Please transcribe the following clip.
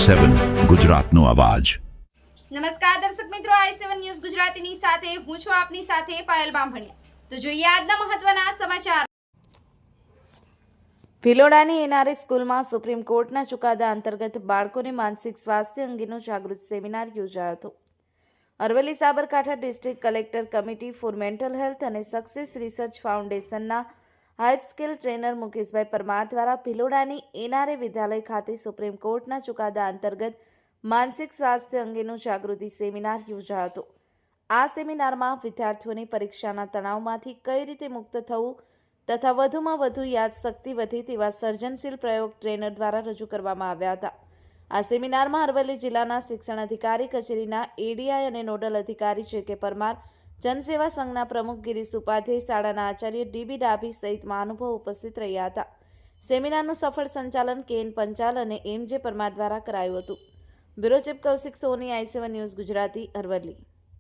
i7 ગુજરાતનો અવાજ। નમસ્કાર દર્શક મિત્રો, i7 ન્યૂઝ ગુજરાતીની સાથે હું છું આપની સાથે પાયલ બામભણિયા। તો જોઈએ આજના મહત્વના સમાચાર। ભિલોડાની એનઆરએસ સ્કૂલમાં સુપ્રીમ કોર્ટના ચુકાદા અંતર્ગત બાળકોને માનસિક સ્વાસ્થ્ય અંગેનો જાગૃત સેમિનાર યોજાયો હતો। Aravalli Sabarkantha district collector committee four mental health અને સક્સેસ રિસર્ચ ફાઉન્ડેશનના હાઈ સ્કિલ ટ્રેનર મુકેશભાઈ પરમાર દ્વારા ભિલોડાની એનઆરએ વિદ્યાલય ખાતે સુપ્રીમ કોર્ટના ચુકાદા અંતર્ગત માનસિક સ્વાસ્થ્ય અંગેનો જાગૃતિ સેમિનાર યોજાયો હતો। આ સેમિનારમાં વિદ્યાર્થીઓને પરીક્ષાના તણાવમાંથી કઈ રીતે મુક્ત થવું તથા વધુમાં વધુ યાદશક્તિ વધે તેવા સર્જનશીલ પ્રયોગ ટ્રેનર દ્વારા રજૂ કરવામાં આવ્યા હતા। આ સેમિનારમાં અરવલ્લી જિલ્લાના શિક્ષણ અધિકારી કચેરીના એડીઆઈ અને નોડલ અધિકારી જે.કે. પરમાર, જનસેવા સંઘના પ્રમુખ ગિરીશ ઉપાધ્યાય, શાળાના આચાર્ય ડી.બી. ડાભી સહિત મહાનુભાવો ઉપસ્થિત રહ્યા હતા। સેમિનારનું સફળ સંચાલન કે.એન. પંચાલ અને એમ.જે. પરમાર દ્વારા કરાયું હતું। બ્યુરો ચીફ કૌશિક સોની, i7 ન્યૂઝ ગુજરાતી, અરવલ્લી।